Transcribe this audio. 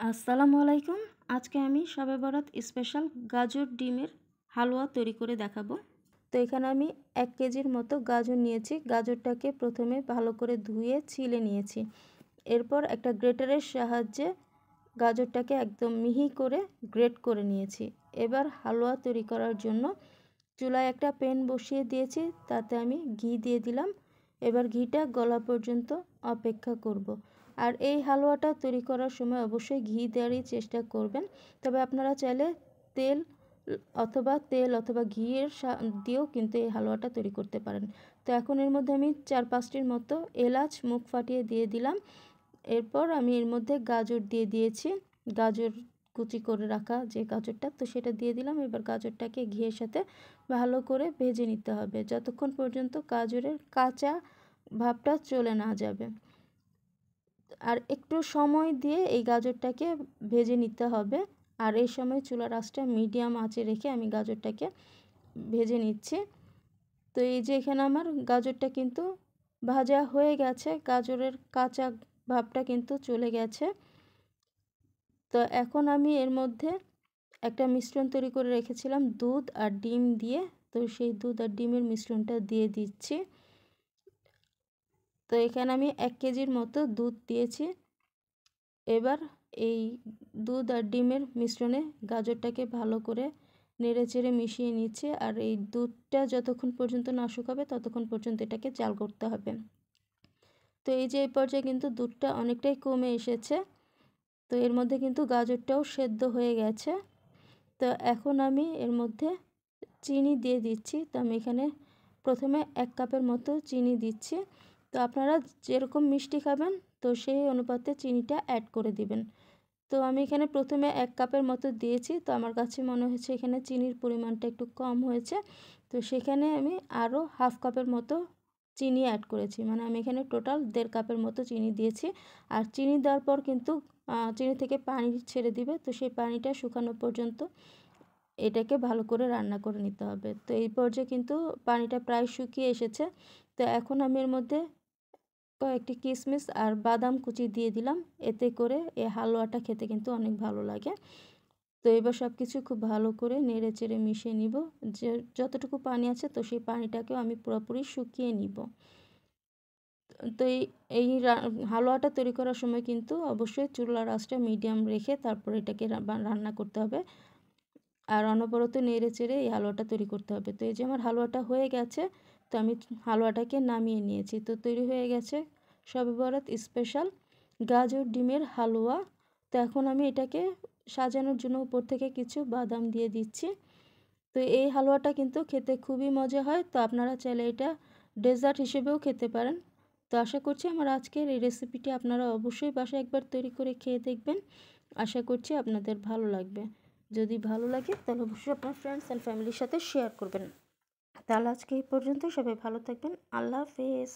আসসালামু আলাইকুম। আজকে আমি শবে বরাত স্পেশাল গাজর ডিমের হালুয়া তৈরি করে দেখাবো। তো এখানে আমি 1 কেজির মতো গাজর নিয়েছি। গাজরটাকে প্রথমে ভালো করে ধুয়ে ছিলে নিয়েছি। এরপর একটা গ্রেটারের সাহায্যে গাজরটাকে একদম মিহি করে গ্রেট করে নিয়েছি। এবার হালুয়া তৈরি করার জন্য চুলায় একটা প্যান বসিয়ে দিয়েছি, তাতে আমি ঘি দিয়ে দিলাম। এবার ঘিটা গলা পর্যন্ত অপেক্ষা করব। আর এই হালুয়াটা তৈরি করার সময় অবশ্যই ঘি দেওয়ারই চেষ্টা করবেন। তবে আপনারা চাইলে তেল অথবা ঘিয়ের দিয়েও কিন্তু এই হালুয়াটা তৈরি করতে পারেন। তো এখন এর মধ্যে আমি 4-5টির মতো এলাচ মুখ ফাটিয়ে দিয়ে দিলাম। এরপর আমি এর মধ্যে গাজর দিয়ে দিয়েছি। গাজর কুচি করে রাখা যে গাজরটা, তো সেটা দিয়ে দিলাম। এবার গাজরটাকে ঘিয়ের সাথে ভালো করে ভেজে নিতে হবে, যতক্ষণ পর্যন্ত গাজরের কাঁচা ভাবটা চলে না যাবে। আর একটু সময় দিয়ে এই গাজরটাকে ভেজে নিতে হবে। আর এই সময় চুলার আঁচটা মিডিয়াম আঁচে রেখে আমি গাজরটাকে ভেজে নিচ্ছি। তো এই যে এখানে আমার গাজরটা কিন্তু ভাজা হয়ে গেছে, গাজরের কাঁচা ভাবটা কিন্তু চলে গেছে। তো এখন আমি এর মধ্যে একটা মিশ্রণ তৈরি করে রেখেছিলাম দুধ আর ডিম দিয়ে। তো সেই দুধ আর ডিমের মিশ্রণটা দিয়ে দিচ্ছি। তো এখানে আমি 1 কেজির মতো দুধ দিয়েছি। এবার এই দুধ আর ডিমের মিশ্রণে গাজরটাকে ভালো করে নেড়েচেড়ে মিশিয়ে নিচ্ছে। আর এই দুধটা যতক্ষণ পর্যন্ত না শুকাবে ততক্ষণ পর্যন্ত এটাকে জাল করতে হবে। তো এই যে এই পর্যায়ে কিন্তু দুধটা অনেকটাই কমে এসেছে। তো এর মধ্যে কিন্তু গাজরটাও সেদ্ধ হয়ে গেছে। তো এখন আমি এর মধ্যে চিনি দিয়ে দিচ্ছি। তো আমি এখানে প্রথমে 1 কাপের মতো চিনি দিচ্ছি। তো আপনারা যেরকম মিষ্টি খাবেন তো সেই অনুপাতে চিনিটা অ্যাড করে দিবেন। তো আমি এখানে প্রথমে 1 কাপের মতো দিয়েছি। তো আমার কাছে মনে হয়েছে এখানে চিনির পরিমাণটা একটু কম হয়েছে। তো সেখানে আমি আরও হাফ কাপের মতো চিনি অ্যাড করেছি। মানে আমি এখানে টোটাল 1.5 কাপের মতো চিনি দিয়েছি। আর চিনি দেওয়ার পর কিন্তু চিনি থেকে পানি ছেড়ে দিবে। তো সেই পানিটা শুকানো পর্যন্ত এটাকে ভালো করে রান্না করে নিতে হবে। তো এই পর্যায়ে কিন্তু পানিটা প্রায় শুকিয়ে এসেছে। তো এখন আমি এর মধ্যে কয়েকটি কিশমিশ আর বাদাম কুচি দিয়ে দিলাম। এতে করে এই হালুয়াটা খেতে কিন্তু অনেক ভালো লাগে। তো এবার সব কিছু খুব ভালো করে নেড়ে চেড়ে মিশিয়ে নিব। যে যতটুকু পানি আছে তো সেই পানিটাকেও আমি পুরোপুরি শুকিয়ে নিব। তো এই হালুয়াটা তৈরি করার সময় কিন্তু অবশ্যই চুলার আঁচটা মিডিয়াম রেখে তারপর এটাকে রান্না করতে হবে। আর অনবরত নেড়ে চেড়ে এই হালুয়াটা তৈরি করতে হবে। তো এই যে আমার হালুয়াটা হয়ে গেছে। তো আমি হালুয়াটাকে নামিয়ে নিয়েছি। তো তৈরি হয়ে গেছে শবে বরাত স্পেশাল গাজর ডিমের হালুয়া। তো এখন আমি এটাকে সাজানোর জন্য উপর থেকে কিছু বাদাম দিয়ে দিচ্ছি। তো এই হালুয়াটা কিন্তু খেতে খুবই মজা হয়। তো আপনারা চাইলে এটা ডেজার্ট হিসেবেও খেতে পারেন। তো আশা করছি আমার আজকের এই রেসিপিটি আপনারা অবশ্যই বাসায় একবার তৈরি করে খেয়ে দেখবেন। আশা করছি আপনাদের ভালো লাগবে। যদি ভালো লাগে তাহলে অবশ্যই আপনার ফ্রেন্ডস অ্যান্ড ফ্যামিলির সাথে শেয়ার করবেন। তাহলে আজকে এই পর্যন্ত, সবাই ভালো থাকবেন। আল্লাহ হাফেজ।